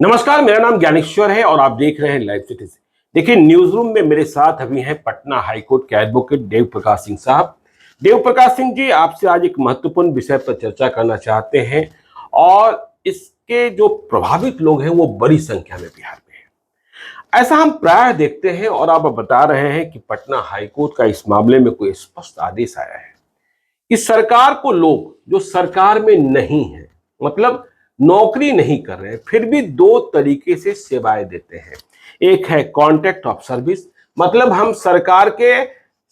नमस्कार, मेरा नाम ज्ञानेश्वर है और आप देख रहे हैं लाइव सिटीजन। देखिए, न्यूज रूम में मेरे साथ अभी हैं पटना हाईकोर्ट के एडवोकेट देव प्रकाश सिंह साहब। देव प्रकाश सिंह जी, आपसे आज एक महत्वपूर्ण विषय पर चर्चा करना चाहते हैं और इसके जो प्रभावित लोग हैं वो बड़ी संख्या में बिहार में हैं। ऐसा हम प्राय देखते हैं और आप बता रहे हैं कि पटना हाईकोर्ट का इस मामले में कोई स्पष्ट आदेश आया है कि सरकार को लोग जो सरकार में नहीं है, मतलब नौकरी नहीं कर रहे हैं, फिर भी दो तरीके से सेवाएं देते हैं। एक है कॉन्ट्रैक्ट ऑफ सर्विस, मतलब हम सरकार के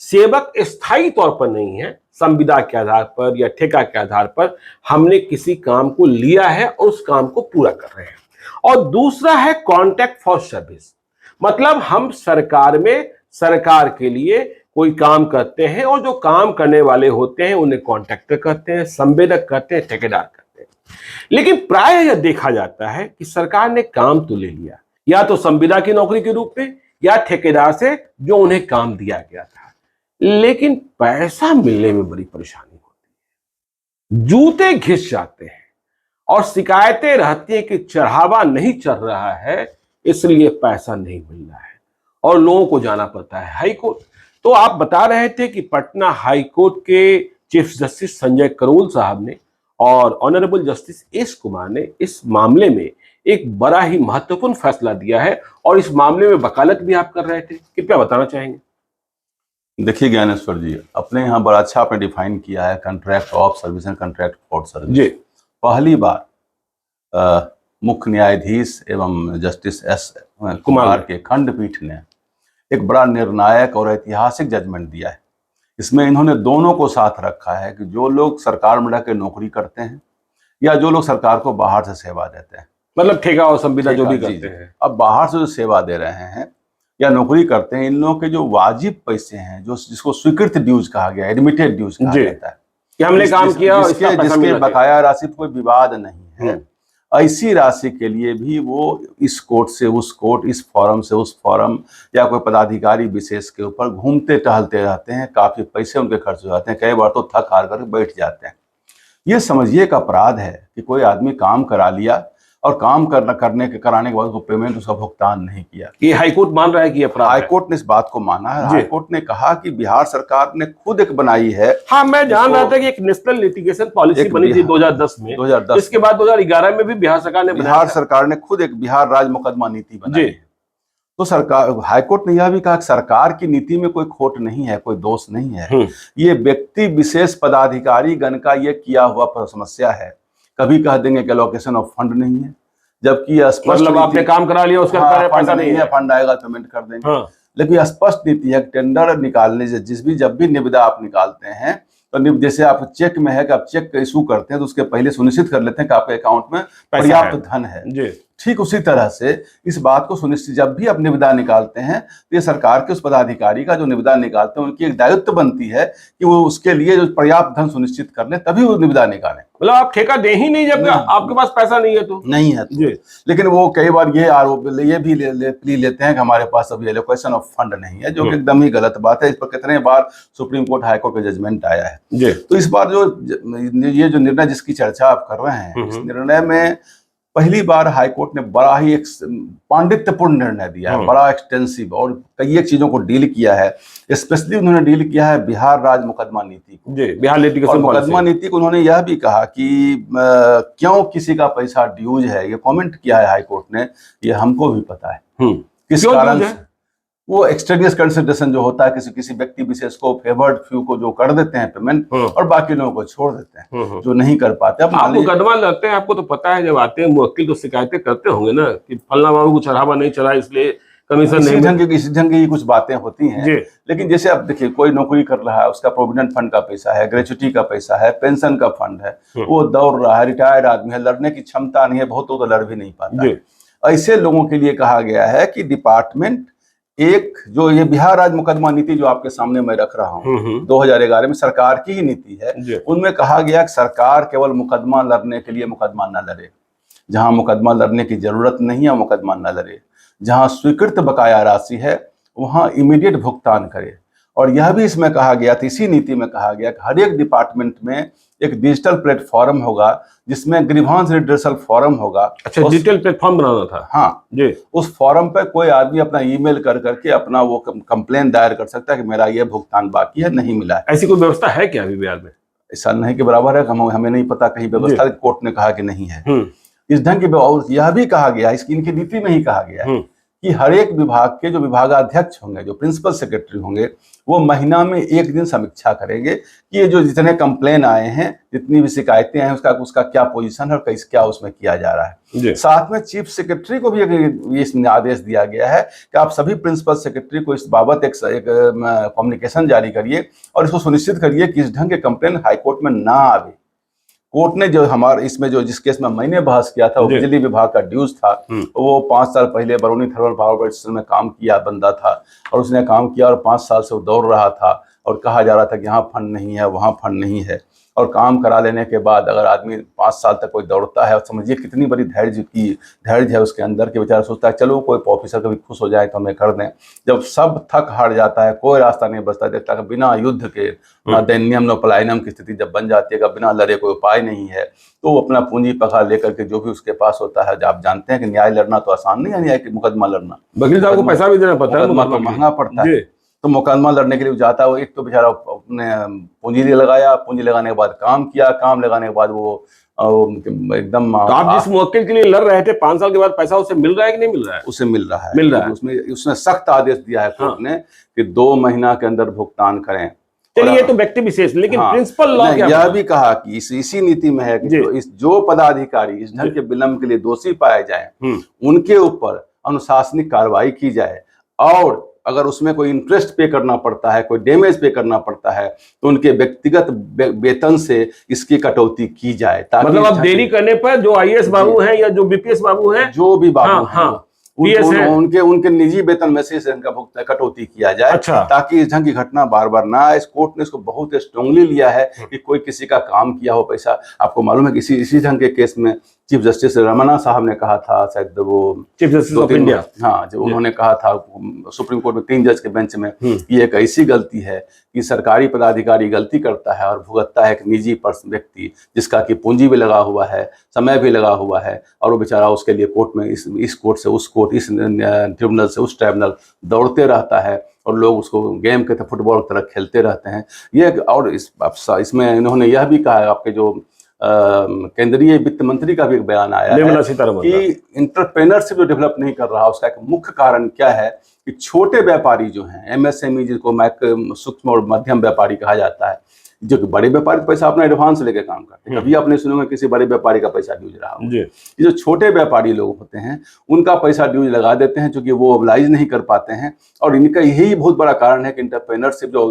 सेवक स्थायी तौर पर नहीं है, संविदा के आधार पर या ठेका के आधार पर हमने किसी काम को लिया है और उस काम को पूरा कर रहे हैं। और दूसरा है कॉन्ट्रैक्ट फॉर सर्विस, मतलब हम सरकार में सरकार के लिए कोई काम करते हैं और जो काम करने वाले होते हैं उन्हें कॉन्ट्रैक्टर कहते हैं, संवेदक कहते हैं, ठेकेदार कहते हैं। लेकिन प्राय यह देखा जाता है कि सरकार ने काम तो ले लिया, या तो संविदा की नौकरी के रूप में या ठेकेदार से जो उन्हें काम दिया गया था, लेकिन पैसा मिलने में बड़ी परेशानी होती है। जूते घिस जाते हैं और शिकायतें रहती है कि चढ़ावा नहीं चढ़ रहा है, इसलिए पैसा नहीं मिल रहा है और लोगों को जाना पड़ता है हाईकोर्ट। तो आप बता रहे थे कि पटना हाईकोर्ट के चीफ जस्टिस संजय करोल साहब ने और ऑनरेबल जस्टिस एस कुमार ने इस मामले में एक बड़ा ही महत्वपूर्ण फैसला दिया है और इस मामले में वकालत भी आप कर रहे थे, कृपया बताना चाहेंगे। देखिए ज्ञानेश्वर जी, अपने यहाँ बड़ा अच्छा आपने डिफाइन किया है contract of service and contract for service जी। पहली बार मुख्य न्यायाधीश एवं जस्टिस एस कुमार के खंडपीठ ने एक बड़ा निर्णायक और ऐतिहासिक जजमेंट दिया है। इसमें इन्होंने दोनों को साथ रखा है कि जो लोग सरकार में रहकर नौकरी करते हैं या जो लोग सरकार को बाहर से सेवा देते हैं, मतलब ठेका और संविदा जो भी करते हैं, अब बाहर से जो सेवा दे रहे हैं या नौकरी करते हैं, इन लोगों के जो वाजिब पैसे हैं, जो जिसको स्वीकृत ड्यूज कहा गया, एडमिटेड ड्यूज कहा जाता है कि हमने काम किया और जिसके बकाया राशि पर कोई विवाद नहीं है, ऐसी राशि के लिए भी वो इस कोर्ट से उस कोर्ट, इस फॉरम से उस फॉरम या कोई पदाधिकारी विशेष के ऊपर घूमते टहलते रहते हैं। काफी पैसे उनके खर्च हो जाते हैं, कई बार तो थक हार कर बैठ जाते हैं। ये समझिए एक अपराध है कि कोई आदमी काम करा लिया और काम कराने के बाद उसको पेमेंट, उसका भुगतान नहीं किया। ये हाईकोर्ट मान रहा है कि अपराध है। हाईकोर्ट ने इस बात को माना है। हाईकोर्ट ने कहा कि बिहार सरकार ने खुद एक बनाई है। हाँ, मैं जान रहा था कि एक नेशनल लिटिगेशन पॉलिसी बनी थी 2010 में। 2010 इसके बाद 2011 में भी बिहार सरकार ने खुद एक बिहार राज्य मुकदमा नीति बनाई है। तो सरकार, हाईकोर्ट ने यह भी कहा कि सरकार की नीति में कोई खोट नहीं है, कोई दोष नहीं है, ये व्यक्ति विशेष पदाधिकारी गण का ये किया हुआ समस्या है। कभी कह देंगे कि एलोकेशन ऑफ फंड नहीं है, जबकि मतलब आपने काम करा लिया, उसका पैसा नहीं है, फंड आएगा पेमेंट कर देंगे। लेकिन स्पष्ट नीति है, टेंडर निकालने से जब भी निविदा आप निकालते हैं तो जैसे आप चेक में है कि आप चेक इशू करते हैं तो उसके पहले सुनिश्चित कर लेते हैं कि आपके अकाउंट में पर्याप्त धन है। ठीक उसी तरह से इस बात को सुनिश्चित, जब भी आप निविदा निकालते हैं तो ये सरकार के उस पदाधिकारी का जो निविदा निकालते हैं उनकी एक दायित्व बनती है कि वो उसके लिए जो पर्याप्त धन सुनिश्चित कर ले तभी वो निविदा निकालें। मतलब आप ठेका दे ही नहीं जब आपके पास पैसा नहीं है तो नहीं है तो। लेकिन वो कई बार ये आरोप ये भी लेते हैं कि हमारे पास अभी एलोकेशन ऑफ फंड नहीं है, जो कि एकदम ही गलत बात है। इस पर कितने बार सुप्रीम कोर्ट हाईकोर्ट का जजमेंट आया है। तो इस बार ये जो निर्णय जिसकी चर्चा आप कर रहे हैं, इस निर्णय में पहली बार हाईकोर्ट ने बड़ा ही एक पांडित्यपूर्ण निर्णय दिया है, बड़ा एक्सटेंसिव, और कई एक चीजों को डील किया है। स्पेशली उन्होंने डील किया है बिहार राज्य मुकदमा नीति को। बिहार लिटिगेशन मुकदमा नीति को उन्होंने यह भी कहा कि क्यों किसी का पैसा ड्यूज है, ये कमेंट किया है हाईकोर्ट ने, ये हमको भी पता है किस कारण से। वो एक्सटेरियस कंसिडरेशन जो होता है, किसी व्यक्ति विशेष को, फेवर्ड फ्यू को जो कर देते हैं पेमेंट और बाकी लोगों को छोड़ देते हैं जो नहीं कर पाते। अब आप मुकदमा लड़ते हैं, आपको तो पता है, जब आते हैं वकील तो शिकायतें करते होंगे ना कि फलना बाबू को चढ़ावा नहीं चढ़ा इसलिए कमीशन नहीं, इसी ढंग की कुछ बातें होती हैं। लेकिन जैसे अब देखिए, कोई नौकरी कर रहा है, उसका प्रोविडेंट फंड का पैसा है, ग्रेच्युटी का पैसा है, पेंशन का फंड है, वो दौड़ रहा है, रिटायर्ड आदमी है, लड़ने की क्षमता नहीं है, बहुत तो लड़ भी नहीं पाता। ऐसे लोगों के लिए कहा गया है कि डिपार्टमेंट एक जो ये बिहार राज्य मुकदमा नीति जो आपके सामने मैं रख रहा हूँ 2011 में सरकार की ही नीति है, उनमें कहा गया कि सरकार केवल मुकदमा लड़ने के लिए मुकदमा न लड़े, जहां मुकदमा लड़ने की जरूरत नहीं है मुकदमा न लड़े, जहां स्वीकृत बकाया राशि है वहां इमीडिएट भुगतान करे। और यह भी इसमें कहा गया था, इसी नीति में कहा गया कि हर एक डिपार्टमेंट में एक डिजिटल प्लेटफॉर्म होगा जिसमें ग्रीवांस रिड्रेसल फॉरम होगा। अच्छा, डिजिटल प्लेटफॉर्म बनाना था। हाँ जी। उस फॉरम पे कोई आदमी अपना ईमेल कर करके अपना वो कंप्लेन दायर कर सकता है कि मेरा ये भुगतान बाकी है, नहीं मिला है। ऐसी कोई व्यवस्था है क्या अभी बिहार में? ऐसा नहीं के बराबर है, हमें नहीं पता, कहीं व्यवस्था कोर्ट ने कहा कि नहीं है इस ढंग की। और यह भी कहा गया है, इनकी नीति में ही कहा गया है कि हर एक विभाग के जो विभागाध्यक्ष होंगे, जो प्रिंसिपल सेक्रेटरी होंगे, वो महीना में एक दिन समीक्षा करेंगे कि ये जो जितने कंप्लेन आए हैं, जितनी भी शिकायतें हैं, उसका क्या पोजीशन है और क्या उसमें किया जा रहा है। साथ में चीफ सेक्रेटरी को भी इसमें आदेश दिया गया है कि आप सभी प्रिंसिपल सेक्रेटरी को इस बाबत एक कम्युनिकेशन जारी करिए और इसको सुनिश्चित करिए कि इस ढंग के कंप्लेन हाईकोर्ट में ना आवे। कोर्ट ने जो हमारे इसमें जो जिस केस में मैंने बहस किया था, वो बिजली विभाग का ड्यूज था। वो 5 साल पहले बरौनी थर्मल पावर स्टेशन में काम किया बंदा था और उसने काम किया और 5 साल से वो दौड़ रहा था और कहा जा रहा था कि यहाँ फंड नहीं है, वहाँ फंड नहीं है। और काम करा लेने के बाद अगर आदमी 5 साल तक कोई दौड़ता है, और समझिए कितनी बड़ी धैर्य है उसके अंदर, कि बेचारा सोचता है चलो कोई ऑफिसर कभी खुश हो जाए तो हमें कर दें। जब सब थक हार जाता है, कोई रास्ता नहीं बचता, देखता है बिना युद्ध के ना दैन्यम न पलायनम की स्थिति जब बन जाती है कि बिना लड़े कोई उपाय नहीं है, तो वो अपना पूंजी पकड़ लेकर के जो भी उसके पास होता है। आप जानते हैं कि न्याय लड़ना तो आसान नहीं है, न्याय की मुकदमा लड़ना, वकील साहब को पैसा भी देना पड़ता है, मुकदमा तो महंगा पड़ता है। तो मुकदमा लड़ने के लिए जाता है वो, एक तो बेचारा अपने पूंजी लगाया, पूंजी लगाने के बाद काम किया, काम लगाने के बाद वो एकदम। तो आप जिस मुवक्किल के लिए लड़ रहे थे 5 साल के बाद पैसा उसे मिल रहा है कि नहीं मिल रहा है? उसे मिल रहा है, मिल रहा है। उसने सख्त आदेश दिया है कोर्ट ने कि 2 महीना के अंदर भुगतान करें। चलिए ये तो व्यक्ति विशेष, लेकिन प्रिंसिपल लॉ क्या? यह भी कहा कि इसी नीति में है कि जो पदाधिकारी इस ढंग के विलंब के लिए दोषी पाए जाए उनके ऊपर अनुशासनिक कार्रवाई की जाए, और अगर उसमें कोई इंटरेस्ट पे करना पड़ता है, कोई डैमेज पे करना पड़ता है, तो उनके व्यक्तिगत वेतन से इसकी कटौती की जाए। मतलब अब देरी करने पर जो आईएएस बाबू हैं या जो बीपीएस बाबू हैं, जो भी बाबू हैं, उनके निजी वेतन में से इनका कटौती किया जाए। अच्छा। ताकि इस ढंग की घटना बार बार ना आए। कोर्ट ने इसको बहुत स्ट्रांगली लिया है कि कोई किसी का काम किया हो पैसा। आपको मालूम है कि इसी ढंग के केस में चीफ जस्टिस रमन्ना साहब ने कहा था, शायद वो चीफ जस्टिस ऑफ इंडिया, हाँ, जो उन्होंने कहा था सुप्रीम कोर्ट में 3 जज के बेंच में, ये एक ऐसी गलती है कि सरकारी पदाधिकारी गलती करता है और भुगतता है एक निजी व्यक्ति, जिसका कि पूंजी भी लगा हुआ है, समय भी लगा हुआ है, और वो बेचारा उसके लिए कोर्ट में इस कोर्ट से उस कोर्ट, इस ट्रिब्यूनल से उस ट्रिब्यूनल दौड़ते रहता है, और लोग उसको गेम के फुटबॉल की तरह खेलते रहते हैं। ये और इसमें इन्होंने यह भी कहा है, आपके जो केंद्रीय वित्त मंत्री का भी एक बयान आया है कि एंटरप्रेन्योरशिप जो डेवलप नहीं कर रहा, उसका एक मुख्य कारण क्या है कि छोटे व्यापारी जो हैं, एमएसएमई, जिसको सूक्ष्म और मध्यम व्यापारी कहा जाता है, जो कि बड़े व्यापारी पैसा अपना एडवांस लेके काम करते हैं, कभी आपने सुना किसी बड़े व्यापारी का पैसा ड्यूज रहा हो। ये जो छोटे व्यापारी लोग होते हैं उनका पैसा ड्यूज लगा देते हैं, क्योंकि वो मोबिलाइज नहीं कर पाते हैं। और इनका यही बहुत बड़ा कारण है कि एंटरप्रेन्योरशिप जो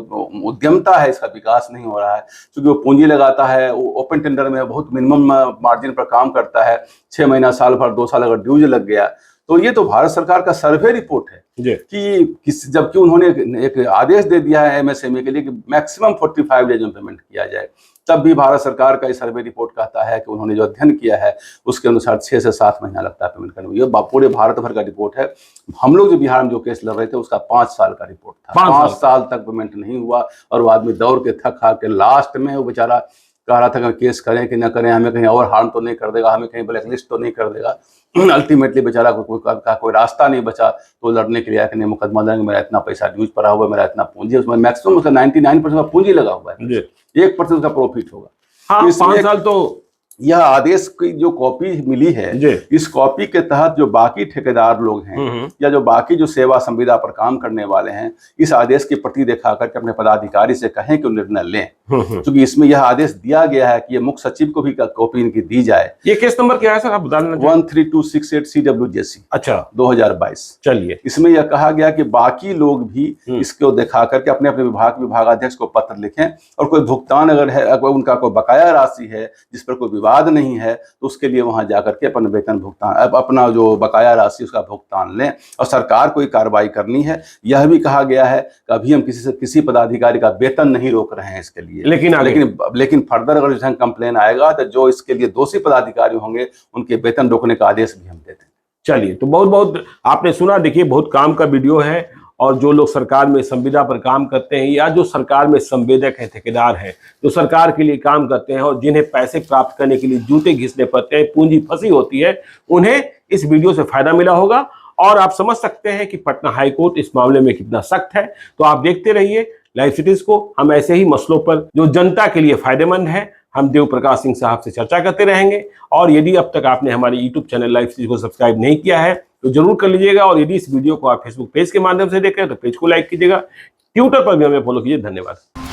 उद्यमता है, इसका विकास नहीं हो रहा है, क्योंकि वो पूंजी लगाता है, वो ओपन टेंडर में बहुत मिनिमम मार्जिन पर काम करता है, 6 महीना, साल भर, 2 साल अगर ड्यूज लग गया। तो ये तो भारत सरकार का सर्वे रिपोर्ट है कि जबकि उन्होंने एक आदेश दे दिया है एमएसएमई के लिए कि मैक्सिमम 45 डेज में पेमेंट किया जाए, तब भी भारत सरकार का ये सर्वे रिपोर्ट कहता है कि उन्होंने जो अध्ययन किया है उसके अनुसार 6 से 7 महीना लगता है पेमेंट करने में। ये पूरे भारत भर का रिपोर्ट है। हम लोग जो बिहार में जो केस लड़ रहे थे उसका 5 साल का रिपोर्ट था। 5 साल तक पेमेंट नहीं हुआ, और वो आदमी दौड़ के थक हार के लास्ट में वो बेचारा कह रहा था कि केस करें कि न करें, हमें कहीं और हार्म तो नहीं कर देगा, हमें कहीं ब्लैकलिस्ट तो नहीं कर देगा। अल्टीमेटली बेचारा कोई रास्ता नहीं बचा, तो लड़ने के लिए आया कि नहीं मुकदमा लड़ेंगे, मेरा इतना पैसा ड्यूज पड़ा हुआ है, मेरा इतना पूंजी, उसमें मैक्सिमम उसका 99% का पूंजी लगा हुआ है, 1% उसका प्रॉफिट होगा। हाँ, 5 साल तो यह आदेश की जो कॉपी मिली है, इस कॉपी के तहत जो बाकी ठेकेदार लोग हैं या जो बाकी जो सेवा संविदा पर काम करने वाले हैं, इस आदेश की प्रति दिखा करके अपने पदाधिकारी से कहें कि निर्णय लें, क्योंकि इसमें यह आदेश दिया गया है कि ये मुख्य सचिव को भी कॉपी इनकी दी जाए। ये केस नंबर क्या है सर, आप बता देना। 13268 CWJC। अच्छा, 2022। चलिए, इसमें यह कहा गया कि बाकी लोग भी इसको दिखा करके अपने अपने विभागाध्यक्ष को पत्र लिखें, और कोई भुगतान अगर है, अगर उनका कोई बकाया राशि है जिस पर कोई विवाद नहीं है, तो उसके लिए वहां जाकर के अपन वेतन भुगतान, अपना जो बकाया राशि उसका भुगतान लें, और सरकार कोई कार्रवाई करनी है। यह भी कहा गया है कि अभी हम किसी पदाधिकारी का वेतन नहीं रोक रहे हैं इसके लिए, लेकिन फर्दर अगर इस कंप्लेन आएगा तो जो इसके लिए दोषी पदाधिकारी होंगे उनके वेतन रोकने का आदेश भी हम देते हैं। चलिए, तो बहुत बहुत आपने सुना। देखिए, बहुत काम का वीडियो है, और जो लोग सरकार में संविदा पर काम करते हैं या जो सरकार में संवेदक हैं, ठेकेदार हैं, जो सरकार के लिए काम करते हैं और जिन्हें पैसे प्राप्त करने के लिए जूते घिसने पड़ते हैं, पूंजी फंसी होती है, उन्हें इस वीडियो से फायदा मिला होगा और आप समझ सकते हैं कि पटना हाईकोर्ट इस मामले में कितना सख्त है। तो आप देखते रहिए लाइव सिटीज को। हम ऐसे ही मसलों पर जो जनता के लिए फायदेमंद है, हम देव प्रकाश सिंह साहब से चर्चा करते रहेंगे। और यदि अब तक आपने हमारे यूट्यूब चैनल लाइव सिटीज को सब्सक्राइब नहीं किया है तो जरूर कर लीजिएगा। और यदि इस वीडियो को आप फेसबुक पेज के माध्यम से देख रहे हैं तो पेज को लाइक कीजिएगा। ट्विटर पर भी हमें फॉलो कीजिए। धन्यवाद।